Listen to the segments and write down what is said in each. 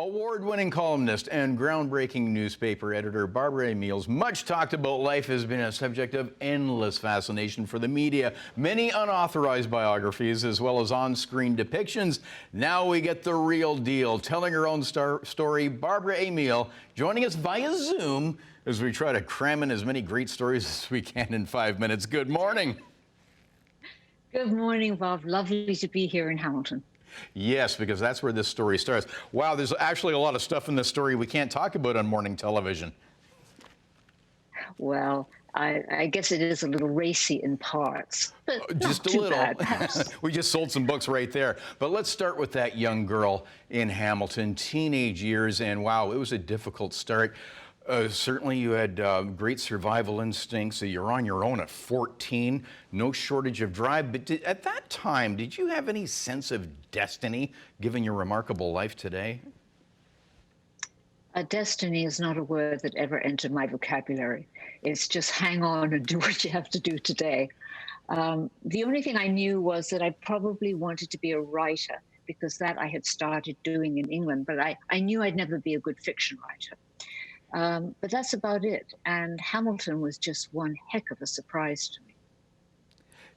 Award-winning columnist and groundbreaking newspaper editor Barbara Amiel's much talked about life has been a subject of endless fascination for the media. Many unauthorized biographies as well as on-screen depictions. Now we get the real deal. Telling her own story, Barbara Amiel joining us via Zoom as we try to cram in as many great stories as we can in 5 minutes. Good morning. Good morning, Bob. Lovely to be here in Hamilton. Yes, because that's where this story starts. Wow, there's actually a lot of stuff in this story we can't talk about on morning television. Well, I guess it is a little racy in parts, but just not a too little. bad, perhaps. We just sold some books right there. But let's start with that young girl in Hamilton, teenage years, and wow, it was a difficult start. Certainly you had great survival instincts. So you're on your own at 14, no shortage of drive. But at that time, did you have any sense of destiny, given your remarkable life today? Destiny is not a word that ever entered my vocabulary. It's just hang on and do what you have to do today. The only thing I knew was that I probably wanted to be a writer, because that I had started doing in England, but I knew I'd never be a good fiction writer. But that's about it. And Hamilton was just one heck of a surprise to me.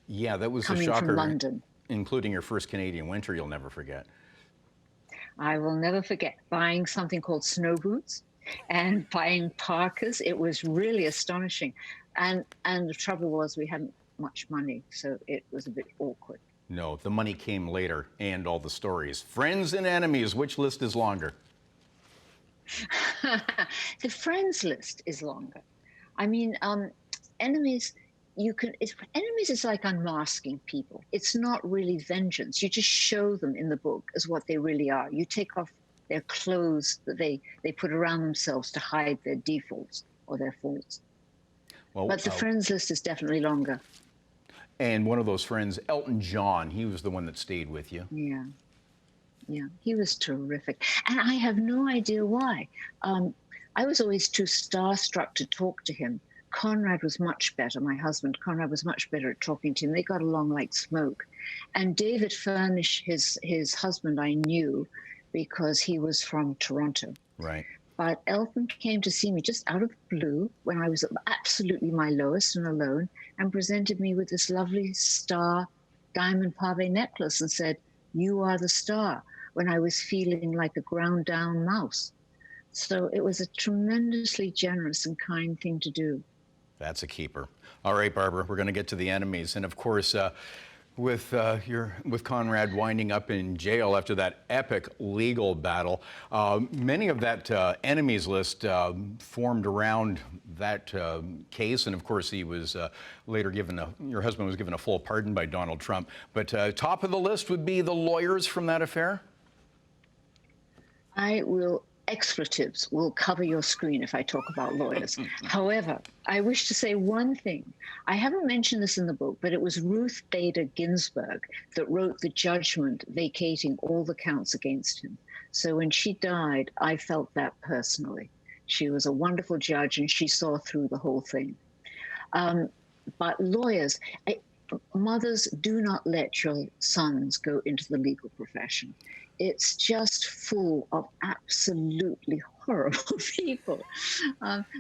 Yeah, that was a coming shocker. From London. Including your first Canadian winter you'll never forget. I will never forget buying something called snow boots and buying parkas. It was really astonishing. And the trouble was we hadn't much money, so it was a bit awkward. No, the money came later, and all the stories. Friends and enemies, which list is longer? The friends list is longer. I mean, enemies, enemies is like unmasking people. It's not really vengeance. You just show them in the book as what they really are. You take off their clothes that they put around themselves to hide their defaults or their faults. Well, but the friends list is definitely longer. And one of those friends, Elton John, he was the one that stayed with you. Yeah. Yeah, he was terrific. And I have no idea why. I was always too starstruck to talk to him. Conrad was much better, my husband. Conrad was much better at talking to him. They got along like smoke. And David Furnish, his husband, I knew because he was from Toronto. Right. But Elton came to see me just out of the blue when I was at absolutely my lowest and alone, and presented me with this lovely star diamond pave necklace and said, "You are the star," when I was feeling like a ground down mouse. So it was a tremendously generous and kind thing to do. That's a keeper. All right, Barbara, we're going to get to the enemies. And of course, with Conrad winding up in jail after that epic legal battle, many of that enemies list formed around that case. And of course, he was later your husband was given a full pardon by Donald Trump. But top of the list would be the lawyers from that affair? Expletives will cover your screen if I talk about lawyers. However, I wish to say one thing. I haven't mentioned this in the book, but it was Ruth Bader Ginsburg that wrote the judgment vacating all the counts against him. So when she died, I felt that personally. She was a wonderful judge, and she saw through the whole thing. But lawyers, mothers, do not let your sons go into the legal profession. It's just full of absolutely horrible people.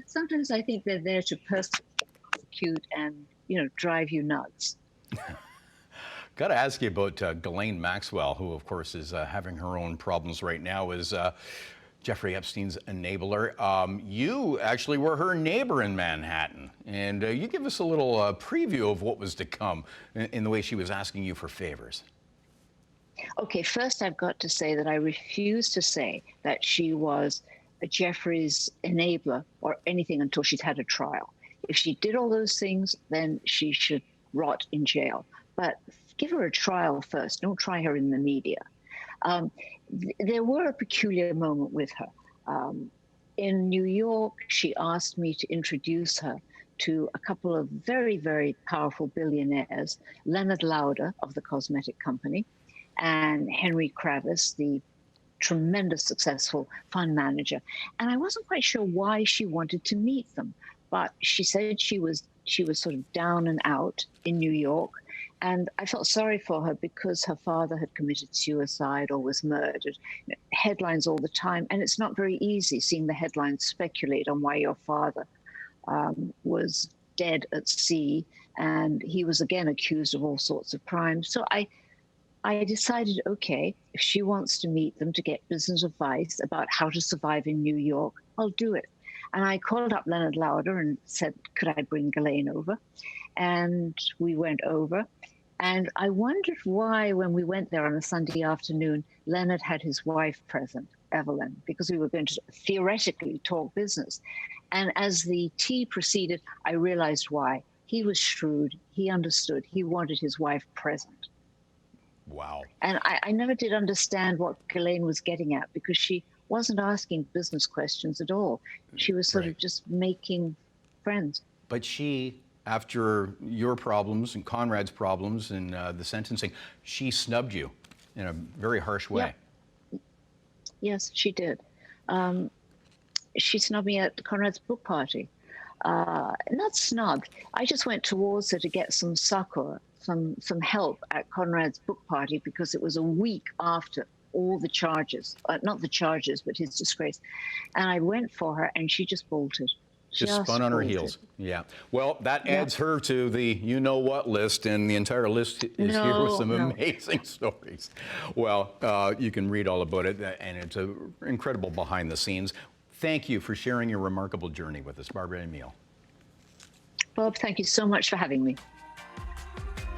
Sometimes I think they're there to persecute and, drive you nuts. Got to ask you about Ghislaine Maxwell, who, of course, is having her own problems right now as Jeffrey Epstein's enabler. You actually were her neighbor in Manhattan, and you give us a little preview of what was to come in the way she was asking you for favors. Okay, first I've got to say that I refuse to say that she was Jeffrey's enabler or anything until she's had a trial. If she did all those things, then she should rot in jail. But give her a trial first. Don't try her in the media. There were a peculiar moment with her. In New York, she asked me to introduce her to a couple of very, very powerful billionaires, Leonard Lauder of the cosmetic company, and Henry Kravis, the tremendous successful fund manager. And I wasn't quite sure why she wanted to meet them, but she said she was sort of down and out in New York, And I felt sorry for her because her father had committed suicide or was murdered. Headlines all the time. And it's not very easy seeing the headlines speculate on why your father was dead at sea. And he was again accused of all sorts of crimes. So I decided, okay, if she wants to meet them to get business advice about how to survive in New York, I'll do it. And I called up Leonard Lauder and said, could I bring Ghislaine over? And we went over. And I wondered why, when we went there on a Sunday afternoon, Leonard had his wife present, Evelyn, because we were going to theoretically talk business. And as the tea proceeded, I realized why. He was shrewd. He understood. He wanted his wife present. Wow. And I never did understand what Ghislaine was getting at, because she wasn't asking business questions at all. She was sort of just making friends. But she, after your problems and Conrad's problems and the sentencing, she snubbed you in a very harsh way. Yeah. Yes, she did. She snubbed me at Conrad's book party. Not snubbed. I just went towards her to get some succor, some help at Conrad's book party, because it was a week after all the charges, not the charges, but his disgrace. And I went for her, and she just bolted. Just spun on her heels. Yeah. Well, that adds her to the you-know-what list, and the entire list is here with some amazing stories. Well, you can read all about it, and it's an incredible behind the scenes. Thank you for sharing your remarkable journey with us, Barbara Amiel. Bob, thank you so much for having me.